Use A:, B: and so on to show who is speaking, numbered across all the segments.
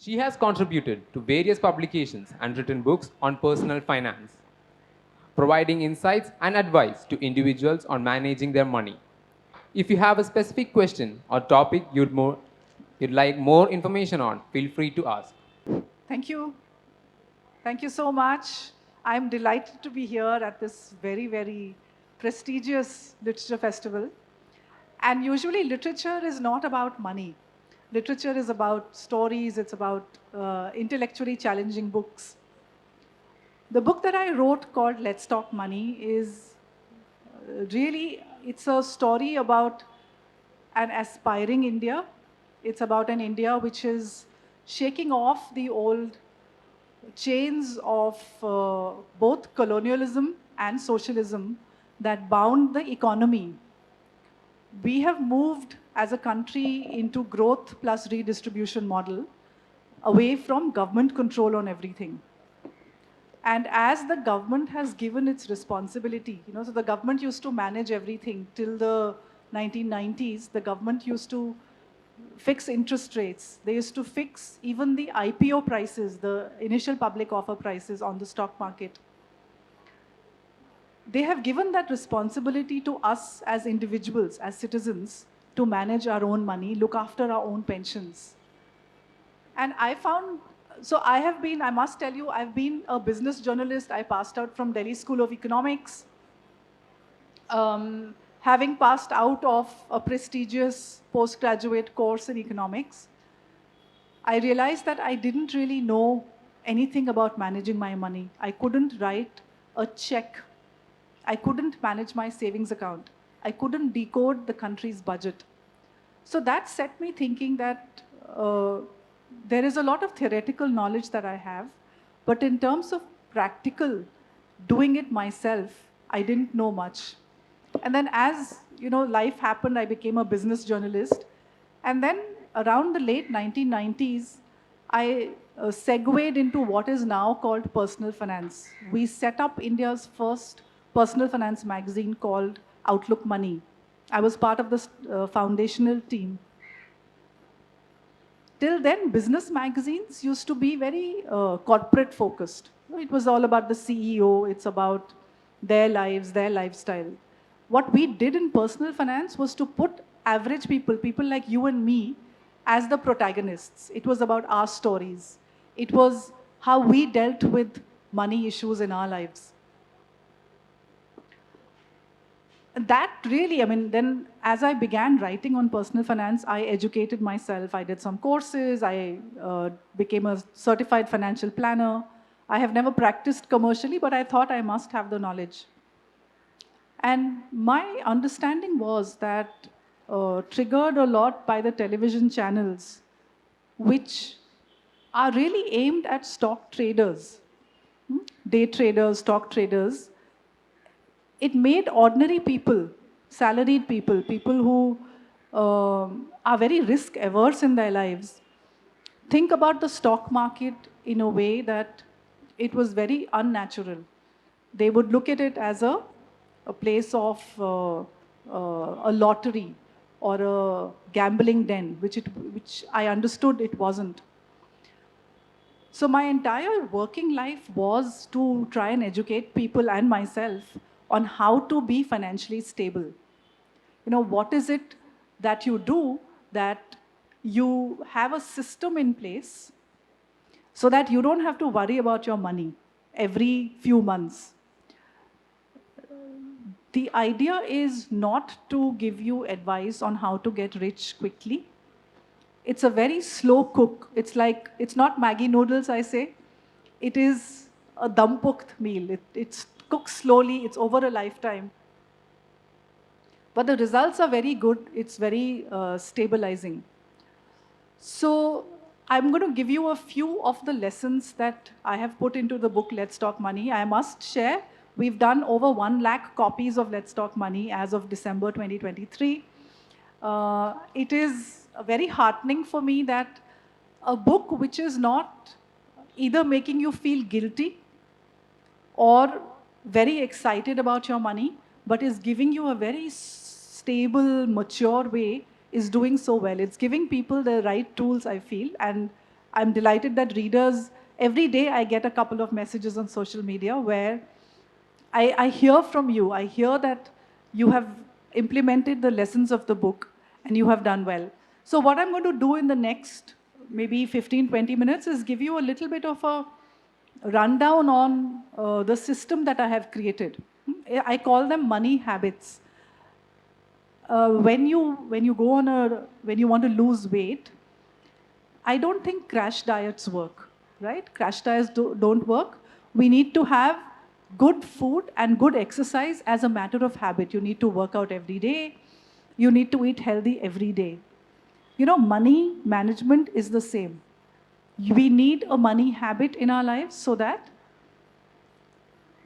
A: She has contributed to various publications and written books on personal finance, providing insights and advice to individuals on managing their money. If you have a specific question or topic you'd like more information on, feel free to ask.
B: Thank you. Thank you so much. I'm delighted to be here at this very, very prestigious literature festival. And usually literature is not about money. Literature is about stories, it's about intellectually challenging books. The book that I wrote called Let's Talk Money is really, it's a story about an aspiring India. It's about an India which is shaking off the old chains of both colonialism and socialism that bound the economy. We have moved as a country into growth plus redistribution model away from government control on everything. And as the government has given its responsibility, so the government used to manage everything till the 1990s. The government used to fix interest rates. They used to fix even the IPO prices, the initial public offer prices on the stock market. They have given that responsibility to us as individuals, as citizens, to manage our own money, look after our own pensions. And I found, so I must tell you, I've been a business journalist. I passed out from Delhi School of Economics. Having passed out of a prestigious postgraduate course in economics, I realized that I didn't really know anything about managing my money. I couldn't write a check. I couldn't manage my savings account. I couldn't decode the country's budget. So that set me thinking that there is a lot of theoretical knowledge that I have, but in terms of practical, doing it myself, I didn't know much. And then as life happened, I became a business journalist. And then around the late 1990s, I segued into what is now called personal finance. We set up India's first personal finance magazine called Outlook Money. I was part of the foundational team. Till then, business magazines used to be very corporate focused. It was all about the CEO, it's about their lives, their lifestyle. What we did in personal finance was to put average people, people like you and me, as the protagonists. It was about our stories. It was how we dealt with money issues in our lives. That really, then as I began writing on personal finance, I educated myself. I did some courses. I became a certified financial planner. I have never practiced commercially, but I thought I must have the knowledge. And my understanding was that, triggered a lot by the television channels, which are really aimed at stock traders, day traders, stock traders. It made ordinary people, salaried people, people who are very risk averse in their lives, think about the stock market in a way that it was very unnatural. They would look at it as a place of a lottery or a gambling den, which I understood it wasn't. So my entire working life was to try and educate people and myself on how to be financially stable. What is it that you do that you have a system in place so that you don't have to worry about your money every few months. The idea is not to give you advice on how to get rich quickly. It's a very slow cook. It's not Maggi noodles, I say. It is a dum-cooked meal. It's cooked slowly. It's over a lifetime. But the results are very good. It's very stabilizing. So I'm going to give you a few of the lessons that I have put into the book, Let's Talk Money. I must share, we've done over 1 lakh copies of Let's Talk Money as of December 2023. It is very heartening for me that a book which is not either making you feel guilty or very excited about your money, but is giving you a very stable, mature way, is doing so well. It's giving people the right tools, I feel, and I'm delighted that readers, every day I get a couple of messages on social media where I hear from you. I hear that you have implemented the lessons of the book and you have done well. So what I'm going to do in the next maybe 15, 20 minutes is give you a little bit of a rundown on the system that I have created. I call them money habits. When you go on when you want to lose weight, I don't think crash diets work, right? Crash diets don't work. We need to have good food and good exercise as a matter of habit. You need to work out every day. You need to eat healthy every day. You know, money management is the same. We need a money habit in our lives so that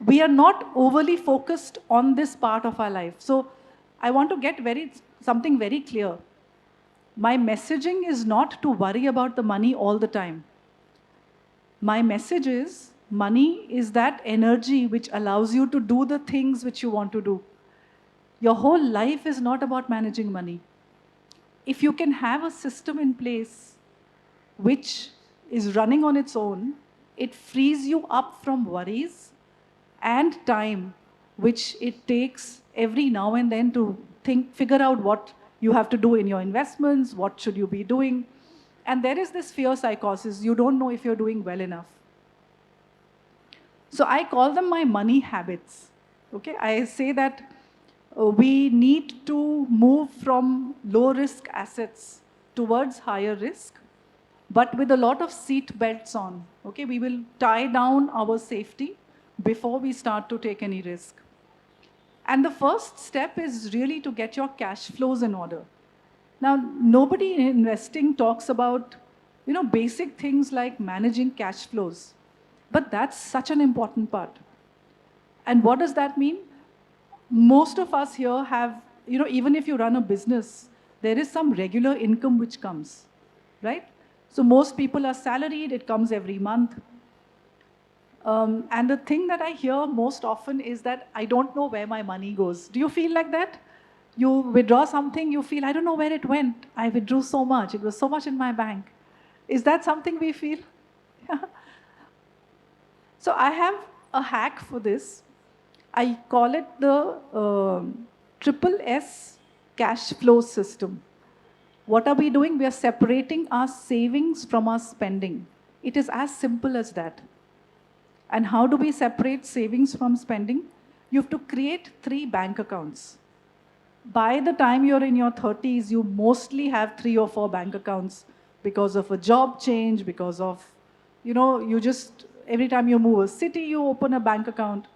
B: we are not overly focused on this part of our life. So I want to get something very clear. My messaging is not to worry about the money all the time. My message is, money is that energy which allows you to do the things which you want to do. Your whole life is not about managing money. If you can have a system in place which is running on its own, it frees you up from worries and time which it takes every now and then to figure out what you have to do in your investments, what should you be doing. And there is this fear psychosis. You don't know if you're doing well enough. So I call them my money habits. Okay, I say that we need to move from low risk assets towards higher risk, but with a lot of seat belts on. Okay, we will tie down our safety before we start to take any risk. And the first step is really to get your cash flows in order. Now, nobody in investing talks about, basic things like managing cash flows, but that's such an important part. And what does that mean? Most of us here have, even if you run a business, there is some regular income which comes, right? So most people are salaried, it comes every month. And the thing that I hear most often is that I don't know where my money goes. Do you feel like that? You withdraw something, you feel, I don't know where it went. I withdrew so much. It was so much in my bank. Is that something we feel? So I have a hack for this. I call it the triple S cash flow system. What are we doing? We are separating our savings from our spending. It is as simple as that. And how do we separate savings from spending? You have to create 3 bank accounts. By the time you're in your 30s, you mostly have 3 or 4 bank accounts because of a job change, because of, every time you move a city, you open a bank account.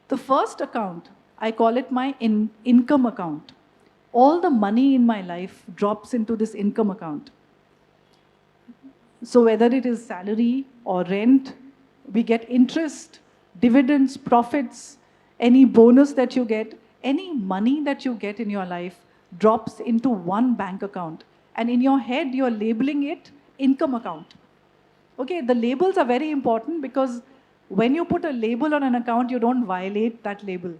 B: The first account, I call it my income account. All the money in my life drops into this income account. So whether it is salary or rent, we get interest, dividends, profits, any bonus that you get, any money that you get in your life drops into one bank account. And in your head, you're labeling it income account. Okay, the labels are very important because when you put a label on an account, you don't violate that label.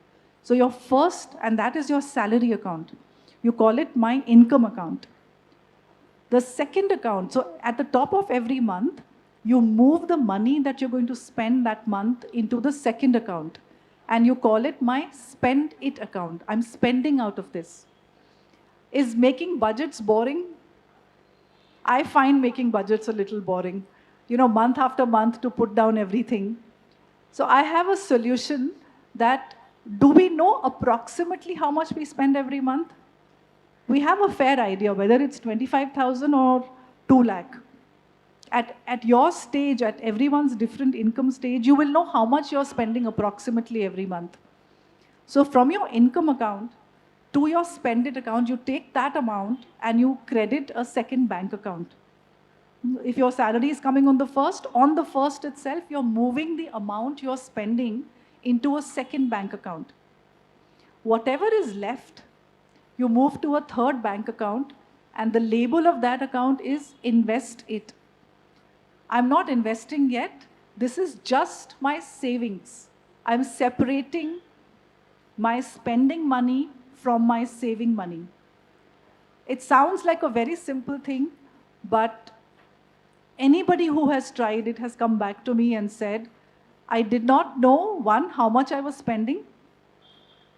B: So your first, and that is your salary account. You call it my income account. The second account, so at the top of every month, you move the money that you're going to spend that month into the second account. And you call it my spend it account. I'm spending out of this. Is making budgets boring? I find making budgets a little boring. Month after month to put down everything. So I have a solution that, do we know approximately how much we spend every month? We have a fair idea, whether it's 25,000 or 2 lakh. At your stage, at everyone's different income stage, you will know how much you're spending approximately every month. So from your income account to your spend it account, you take that amount and you credit a second bank account. If your salary is coming on the first itself, you're moving the amount you're spending into a second bank account. Whatever is left, you move to a third bank account, and the label of that account is invest it. I'm not investing yet. This is just my savings. I'm separating my spending money from my saving money. It sounds like a very simple thing, But anybody who has tried it has come back to me and said, I did not know, one, how much I was spending.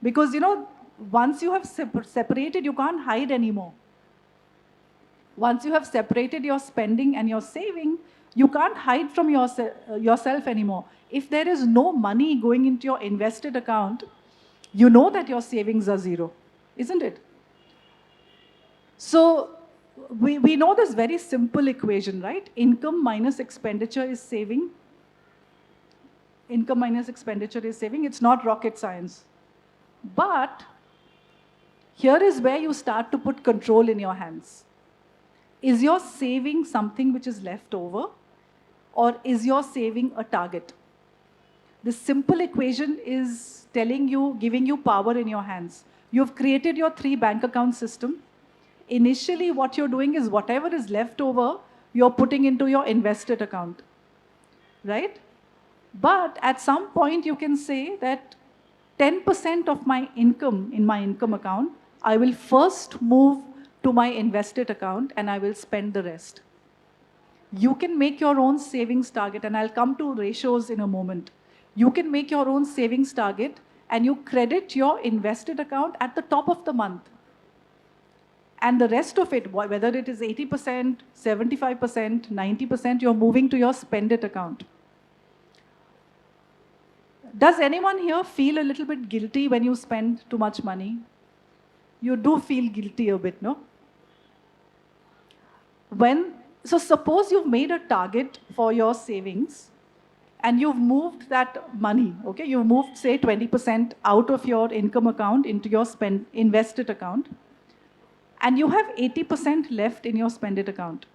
B: Because, once you have separated, you can't hide anymore. Once you have separated your spending and your saving, you can't hide from yourself anymore. If there is no money going into your invested account, you know that your savings are zero, isn't it? So we know this very simple equation, right? Income minus expenditure is saving. Income minus expenditure is saving. It's not rocket science. But here is where you start to put control in your hands. Is your saving something which is left over, or is your saving a target? This simple equation is telling you, giving you power in your hands. You've created your 3 bank account system. Initially, what you're doing is whatever is left over, you're putting into your invested account, right? But at some point, you can say that 10% of my income in my income account, I will first move to my invested account and I will spend the rest. You can make your own savings target, and I'll come to ratios in a moment. You can make your own savings target and you credit your invested account at the top of the month. And the rest of it, whether it is 80%, 75%, 90%, you're moving to your spend it account. Does anyone here feel a little bit guilty when you spend too much money? You do feel guilty a bit, no? So suppose you've made a target for your savings and you've moved that money, okay? You've moved, say, 20% out of your income account into your invested account, and you have 80% left in your spend it account.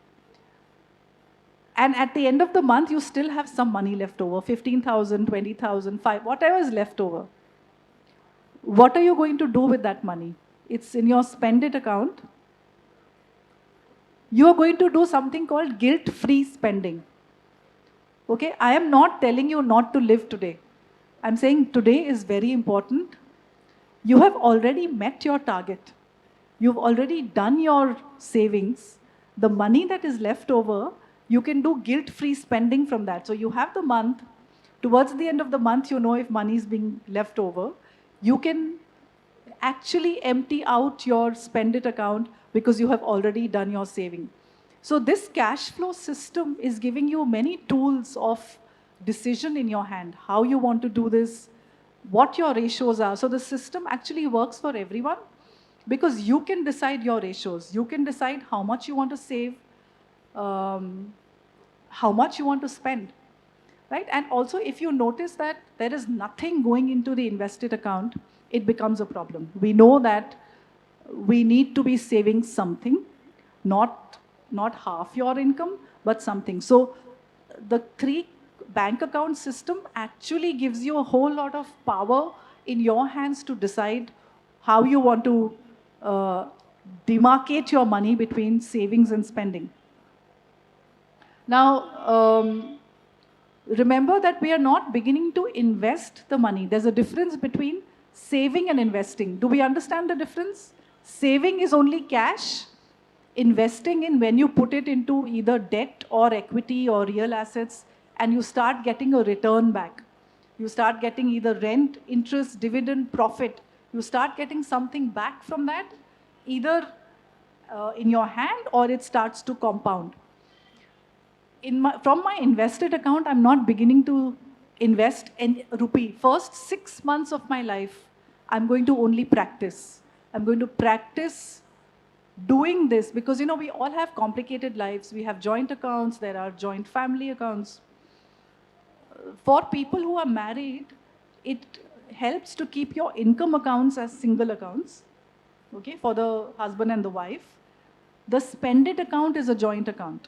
B: And at the end of the month, you still have some money left over, 15,000, 20,000, 5, whatever is left over. What are you going to do with that money? It's in your spend it account. You are going to do something called guilt-free spending. Okay, I am not telling you not to live today. I'm saying today is very important. You have already met your target. You've already done your savings. The money that is left over, you can do guilt-free spending from that. So you have the month. Towards the end of the month, you know if money is being left over. You can actually empty out your spend it account because you have already done your saving. So this cash flow system is giving you many tools of decision in your hand, how you want to do this, what your ratios are. So the system actually works for everyone because you can decide your ratios. You can decide how much you want to save, how much you want to spend, right? And also if you notice that there is nothing going into the invested account, it becomes a problem. We know that we need to be saving something, not half your income, but something. So the 3 bank account system actually gives you a whole lot of power in your hands to decide how you want to demarcate your money between savings and spending. Now, remember that we are not beginning to invest the money. There's a difference between saving and investing. Do we understand the difference? Saving is only cash. Investing in when you put it into either debt or equity or real assets and you start getting a return back. You start getting either rent, interest, dividend, profit. You start getting something back from that, either in your hand or it starts to compound. From my invested account, I'm not beginning to invest in rupee. First 6 months of my life, I'm going to only practice. I'm going to practice doing this because, we all have complicated lives. We have joint accounts. There are joint family accounts. For people who are married, it helps to keep your income accounts as single accounts, okay, for the husband and the wife. The spend it account is a joint account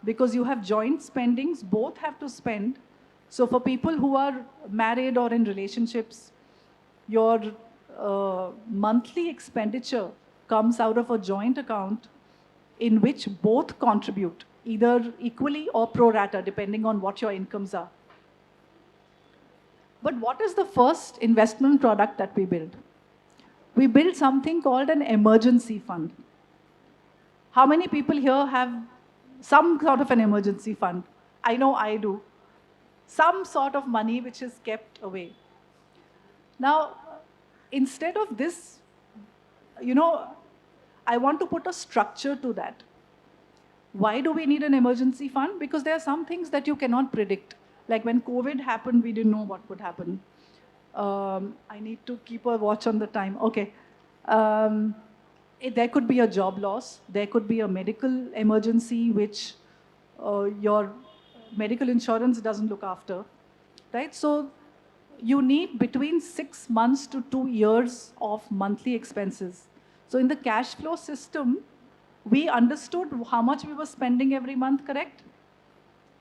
B: because you have joint spendings, both have to spend. So for people who are married or in relationships, your monthly expenditure comes out of a joint account in which both contribute, either equally or pro rata, depending on what your incomes are. But what is the first investment product that we build? We build something called an emergency fund. How many people here have some sort of an emergency fund? I know I do. Some sort of money which is kept away. Now, instead of this, I want to put a structure to that. Why do we need an emergency fund? Because there are some things that you cannot predict. Like when COVID happened, we didn't know what would happen. I need to keep a watch on the time. Okay. There could be a job loss. There could be a medical emergency which your medical insurance doesn't look after, right? So you need between 6 months to 2 years of monthly expenses. So in the cash flow system, we understood how much we were spending every month, correct?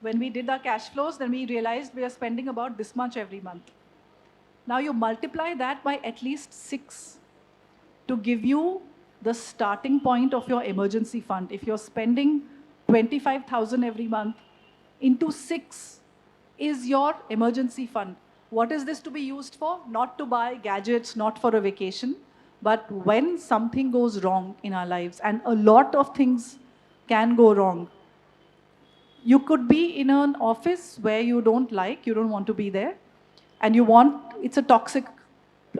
B: When we did our cash flows, then we realized we are spending about this much every month. Now you multiply that by at least 6 to give you the starting point of your emergency fund. If you're spending 25,000 every month, into 6 is your emergency fund. What is this to be used for? Not to buy gadgets, not for a vacation, but when something goes wrong in our lives, and a lot of things can go wrong. You could be in an office where you don't want to be there, and it's a toxic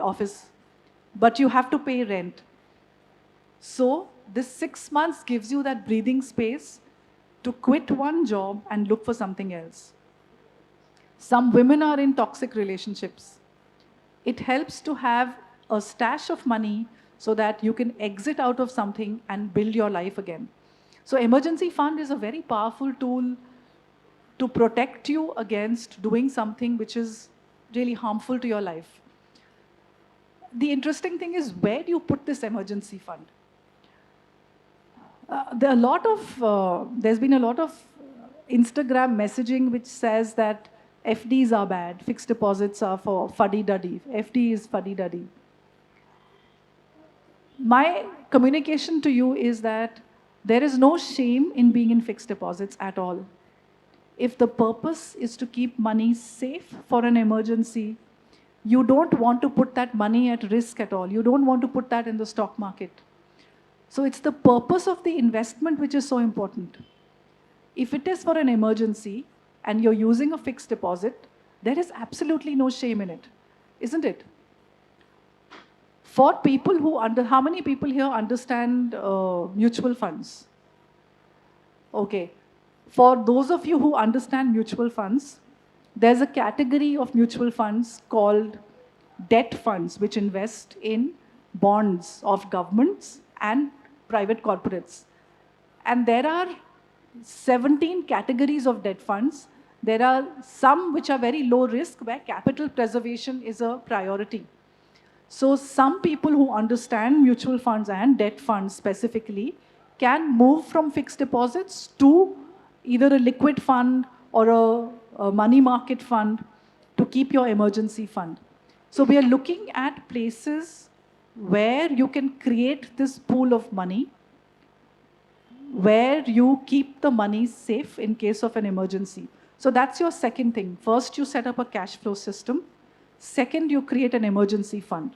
B: office, but you have to pay rent. So this 6 months gives you that breathing space to quit one job and look for something else. Some women are in toxic relationships. It helps to have a stash of money so that you can exit out of something and build your life again. So emergency fund is a very powerful tool to protect you against doing something which is really harmful to your life. The interesting thing is, where do you put this emergency fund? There's been a lot of Instagram messaging which says that FDs are bad, fixed deposits are for fuddy-duddy. FD is fuddy-duddy. My communication to you is that there is no shame in being in fixed deposits at all. If the purpose is to keep money safe for an emergency, you don't want to put that money at risk at all. You don't want to put that in the stock market. So it's the purpose of the investment which is so important. If it is for an emergency and you're using a fixed deposit, there is absolutely no shame in it, isn't it? For people how many people here understand mutual funds? Okay. For those of you who understand mutual funds, there's a category of mutual funds called debt funds, which invest in bonds of governments and private corporates. And there are 17 categories of debt funds. There are some which are very low risk, where capital preservation is a priority. So some people who understand mutual funds and debt funds specifically can move from fixed deposits to either a liquid fund or a money market fund to keep your emergency fund. So we are looking at places where you can create this pool of money, where you keep the money safe in case of an emergency. So that's your second thing. First, you set up a cash flow system. Second, you create an emergency fund.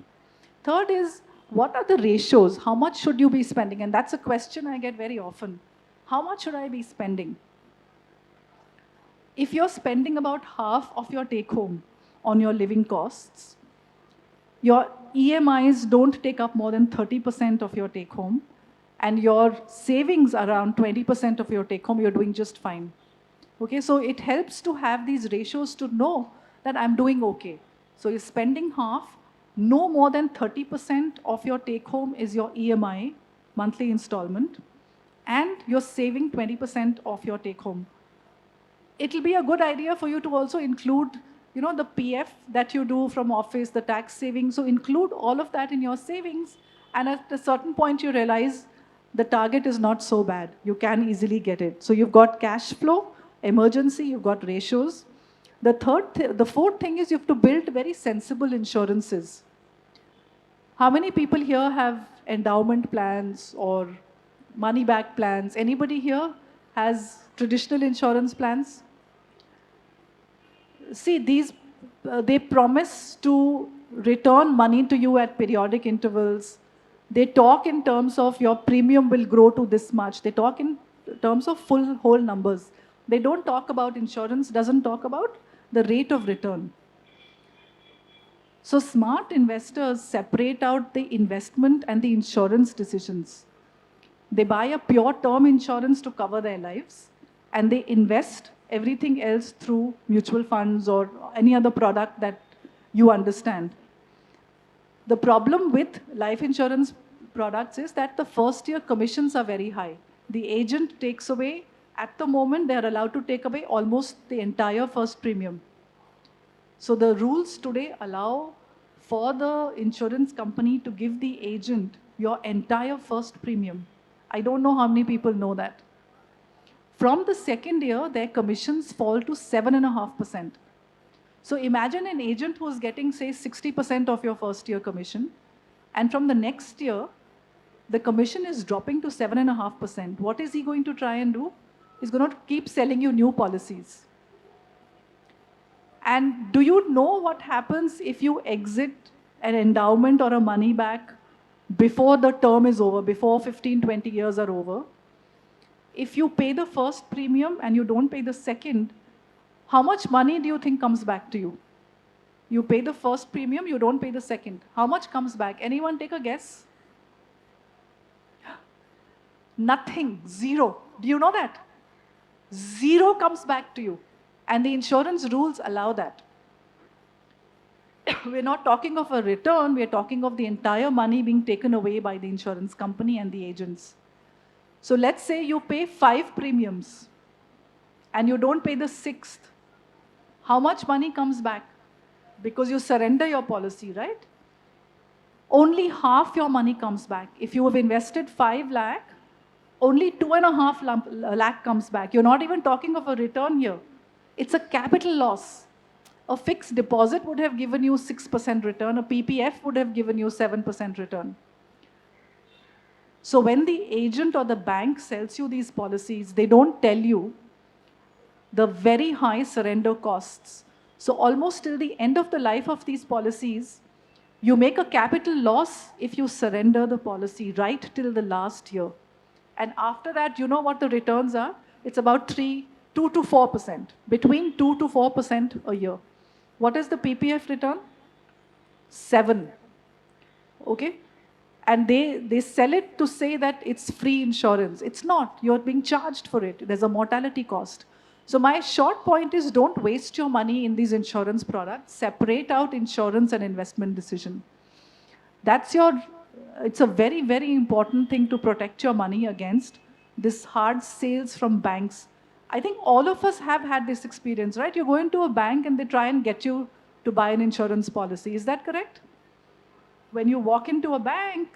B: Third is, what are the ratios? How much should you be spending? And that's a question I get very often. How much should I be spending? If you're spending about half of your take-home on your living costs, your EMIs don't take up more than 30% of your take-home, and your savings around 20% of your take-home, you're doing just fine. Okay, so it helps to have these ratios to know that I'm doing okay. So you're spending half, no more than 30% of your take-home is your EMI, monthly installment, and you're saving 20% of your take-home. It'll be a good idea for you to also include, the PF that you do from office, the tax savings. So include all of that in your savings, and at a certain point you realize the target is not so bad. You can easily get it. So you've got cash flow, emergency, you've got ratios. The fourth thing is you have to build very sensible insurances. How many people here have endowment plans or money back plans? Anybody here has traditional insurance plans? See, they promise to return money to you at periodic intervals. They talk in terms of your premium will grow to this much. They talk in terms of whole numbers. They don't talk about insurance, doesn't talk about the rate of return. So smart investors separate out the investment and the insurance decisions. They buy a pure term insurance to cover their lives, and they invest everything else through mutual funds or any other product that you understand. The problem with life insurance products is that the first year commissions are very high. The agent takes away, at the moment, they are allowed to take away almost the entire first premium. So the rules today allow for the insurance company to give the agent your entire first premium. I don't know how many people know that. From the second year, their commissions fall to 7.5%. So imagine an agent who's getting, say, 60% of your first year commission, and from the next year, the commission is dropping to 7.5%. What is he going to try and do? He's going to keep selling you new policies. And do you know what happens if you exit an endowment or a money back before the term is over, before 15, 20 years are over? If you pay the first premium and you don't pay the second, how much money do you think comes back to you? You pay the first premium, you don't pay the second. How much comes back? Anyone take a guess? Nothing, zero. Do you know that? Zero comes back to you. And the insurance rules allow that. We're not talking of a return, we're talking of the entire money being taken away by the insurance company and the agents. So let's say you pay 5 premiums and you don't pay the 6th. How much money comes back? Because you surrender your policy, right? Only half your money comes back. If you have invested 5 lakh, only 2.5 lakh comes back. You're not even talking of a return here. It's a capital loss. A fixed deposit would have given you 6% return. A PPF would have given you 7% return. So when the agent or the bank sells you these policies, they don't tell you the very high surrender costs. So almost till the end of the life of these policies, you make a capital loss if you surrender the policy right till the last year. And after that, you know what the returns are? It's about 2 to 4%, between 2 to 4% a year. What is the PPF return? 7. Okay? And they sell it to say that it's free insurance. It's not. You're being charged for it. There's a mortality cost. So my short point is, don't waste your money in these insurance products. Separate out insurance and investment decision. It's a very, very important thing to protect your money against this hard sales from banks. I think all of us have had this experience, right? You go into a bank and they try and get you to buy an insurance policy. Is that correct? When you walk into a bank,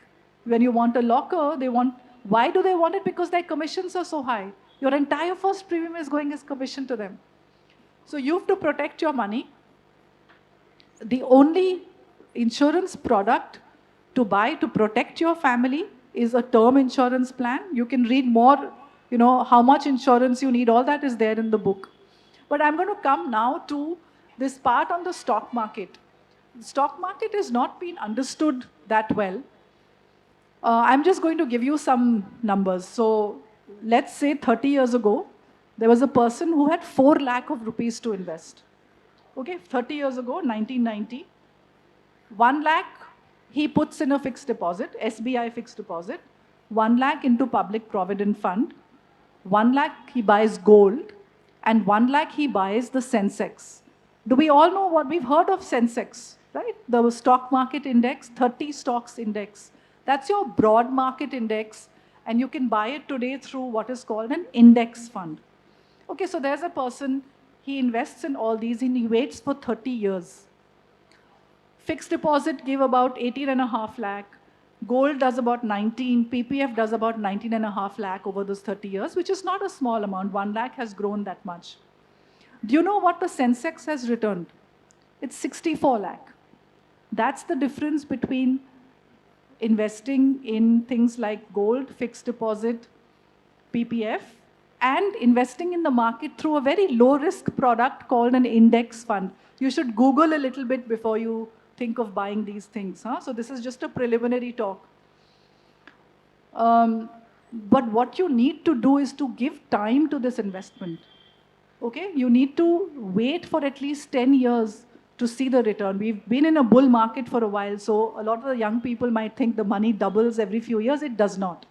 B: when you want a locker, why do they want it? Because their commissions are so high. Your entire first premium is going as commission to them. So you have to protect your money. The only insurance product to buy to protect your family is a term insurance plan. You can read more, how much insurance you need. All that is there in the book. But I'm going to come now to this part on the stock market. The stock market has not been understood that well. I'm just going to give you some numbers. So let's say 30 years ago, there was a person who had 4 lakh of rupees to invest. Okay, 30 years ago, 1990, 1 lakh he puts in a fixed deposit, SBI fixed deposit, 1 lakh into public provident fund, 1 lakh he buys gold, and 1 lakh he buys the Sensex. Do we all know what we've heard of Sensex, right? The stock market index, 30 stocks index. That's your broad market index, and you can buy it today through what is called an index fund. Okay, so there's a person, he invests in all these and he waits for 30 years. Fixed deposit give about 18.5 lakh. Gold does about 19. PPF does about 19.5 lakh over those 30 years, which is not a small amount. 1 lakh has grown that much. Do you know what the Sensex has returned? It's 64 lakh. That's the difference between investing in things like gold, fixed deposit, PPF, and investing in the market through a very low-risk product called an index fund. You should Google a little bit before you think of buying these things. So this is just a preliminary talk. But what you need to do is to give time to this investment. Okay, you need to wait for at least 10 years to see the return. We've been in a bull market for a while, so a lot of the young people might think the money doubles every few years. It does not.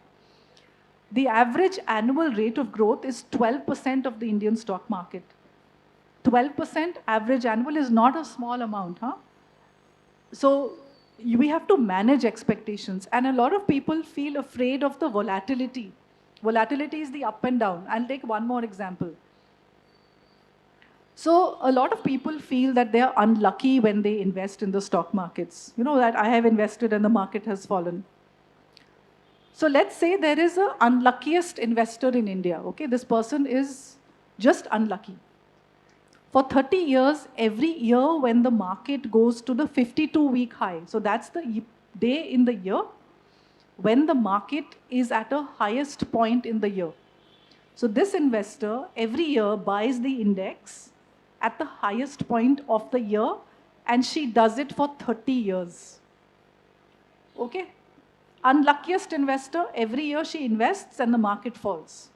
B: The average annual rate of growth is 12% of the Indian stock market. 12% average annual is not a small amount, huh? So we have to manage expectations. And a lot of people feel afraid of the volatility. Volatility is the up and down. I'll take one more example. So a lot of people feel that they are unlucky when they invest in the stock markets. You know, that I have invested and the market has fallen. So let's say there is an unluckiest investor in India. Okay, this person is just unlucky. For 30 years, every year when the market goes to the 52-week high, so that's the day in the year when the market is at a highest point in the year. So this investor every year buys the index at the highest point of the year, and she does it for 30 years. Okay? Unluckiest investor, every year she invests and the market falls.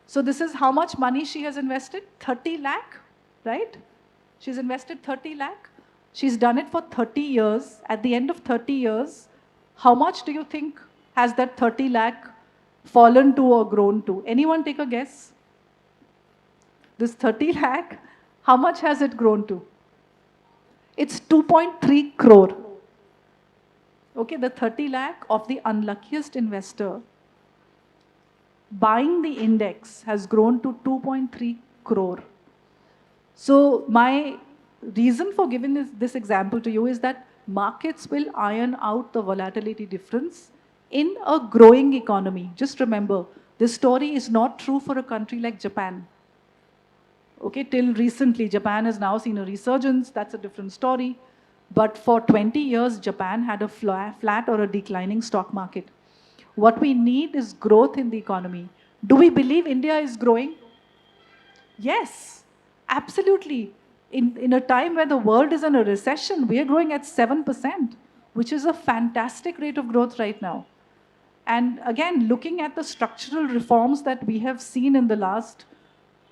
B: So this is how much money she has invested? 30 lakh, right? She's invested 30 lakh. She's done it for 30 years. At the end of 30 years, how much do you think has that 30 lakh fallen to or grown to? Anyone take a guess? This 30 lakh, how much has it grown to? It's 2.3 crore. Okay, the 30 lakh of the unluckiest investor buying the index has grown to 2.3 crore. So my reason for giving this example to you is that markets will iron out the volatility difference in a growing economy. Just remember, this story is not true for a country like Japan. Okay, till recently, Japan has now seen a resurgence. That's a different story. But for 20 years, Japan had a flat or a declining stock market. What we need is growth in the economy. Do we believe India is growing? Yes, absolutely. In a time where the world is in a recession, we are growing at 7%, which is a fantastic rate of growth right now. And again, looking at the structural reforms that we have seen in the last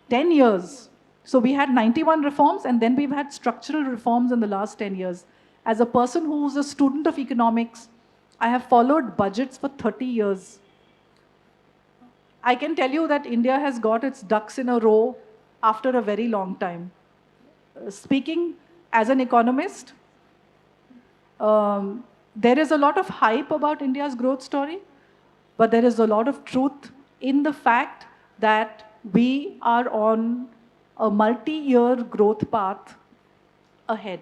B: 10 years. So we had 91 reforms, and then we've had structural reforms in the last 10 years. As a person who's a student of economics, I have followed budgets for 30 years. I can tell you that India has got its ducks in a row after a very long time. Speaking as an economist, there is a lot of hype about India's growth story, but there is a lot of truth in the fact that we are on a multi-year growth path ahead.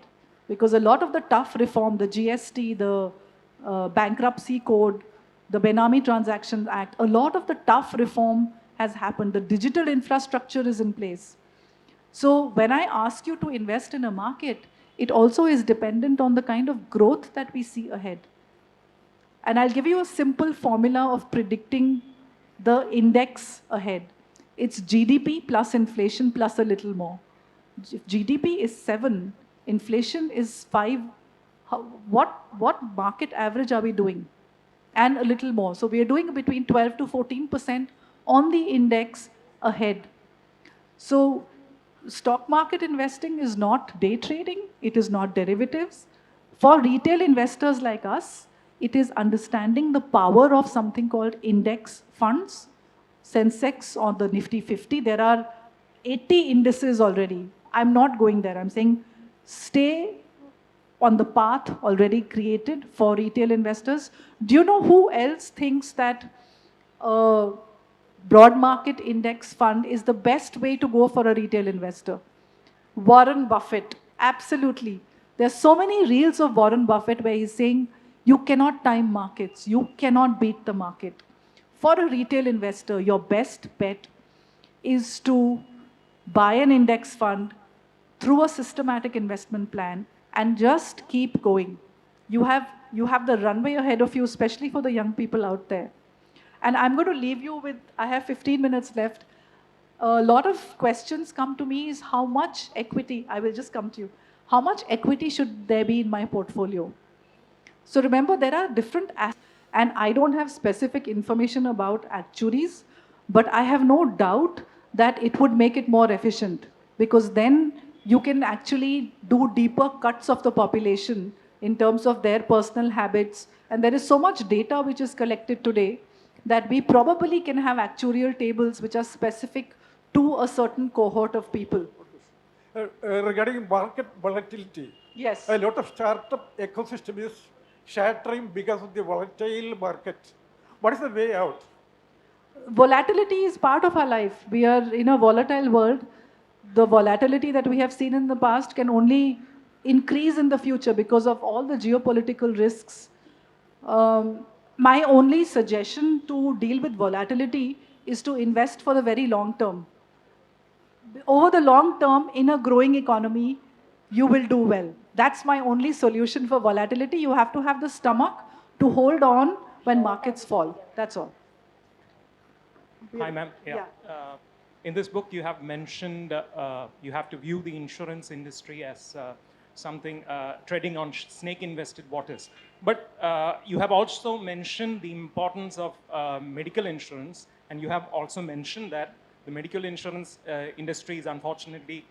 B: Because a lot of the tough reform, the GST, the bankruptcy code, the Benami Transactions Act, a lot of the tough reform has happened. The digital infrastructure is in place. So when I ask you to invest in a market, it also is dependent on the kind of growth that we see ahead. And I'll give you a simple formula of predicting the index ahead. It's GDP plus inflation plus a little more. If GDP is 7, inflation is 5, what market average are we doing? And a little more. So we are doing between 12 to 14% on the index ahead. So stock market investing is not day trading. It is not derivatives. For retail investors like us, it is understanding the power of something called index funds. Sensex or the Nifty 50, there are 80 indices already. I'm not going there. I'm saying stay on the path already created for retail investors. Do you know who else thinks that a broad market index fund is the best way to go for a retail investor? Warren Buffett, absolutely. There's so many reels of Warren Buffett where he's saying, you cannot time markets, you cannot beat the market. For a retail investor, your best bet is to buy an index fund through a systematic investment plan and just keep going. You have the runway ahead of you, especially for the young people out there. And I'm going to leave you with, I have 15 minutes left. A lot of questions come to me is how much equity, I will just come to you, how much equity should there be in my portfolio? So remember, there are different And I don't have specific information about actuaries, but I have no doubt that it would make it more efficient, because then you can actually do deeper cuts of the population in terms of their personal habits. And there is so much data which is collected today that we probably can have actuarial tables which are specific to a certain cohort of people.
C: Regarding market volatility,
B: Yes.
C: a lot of startup ecosystem is shattering because of the volatile market. What is the way out?
B: Volatility is part of our life. We are in a volatile world. The volatility that we have seen in the past can only increase in the future because of all the geopolitical risks. My only suggestion to deal with volatility is to invest for the very long term. Over the long term, in a growing economy, you will do well. That's my only solution for volatility. You have to have the stomach to hold on when markets fall. That's all.
D: Hi, ma'am.
B: Yeah.
D: In this book, you have mentioned you have to view the insurance industry as something treading on snake-invested waters. But you have also mentioned the importance of medical insurance, and you have also mentioned that the medical insurance industry is unfortunately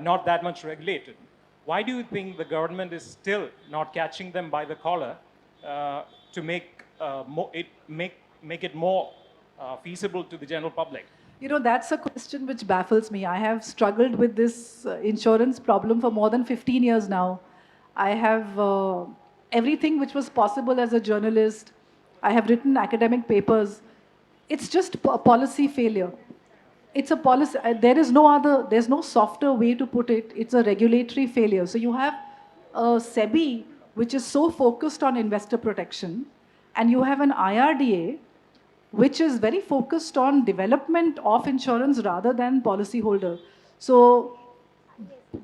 D: not that much regulated. Why do you think the government is still not catching them by the collar to make it more feasible to the general public?
B: You know, that's a question which baffles me. I have struggled with this insurance problem for more than 15 years now. I have everything which was possible as a journalist. I have written academic papers. It's just a policy failure. It's a policy. There's no softer way to put it. It's a regulatory failure. So you have SEBI, which is so focused on investor protection, and you have an IRDA, which is very focused on development of insurance rather than policyholder. So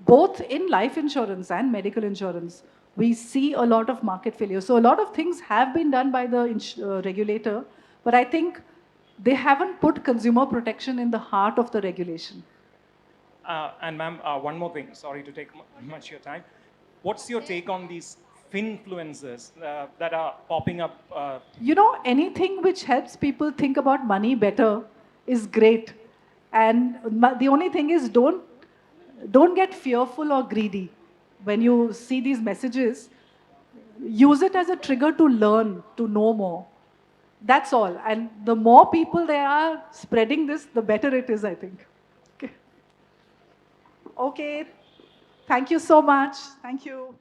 B: both in life insurance and medical insurance, we see a lot of market failure. So a lot of things have been done by the regulator, but I think they haven't put consumer protection in the heart of the regulation.
D: And ma'am, one more thing. Sorry to take much of your time. What's your take on these finfluencers that are popping up?
B: You know, anything which helps people think about money better is great. And the only thing is, don't get fearful or greedy. When you see these messages, use it as a trigger to learn, to know more. That's all. And the more people there are spreading this, the better it is, I think. Okay. Thank you so much. Thank you.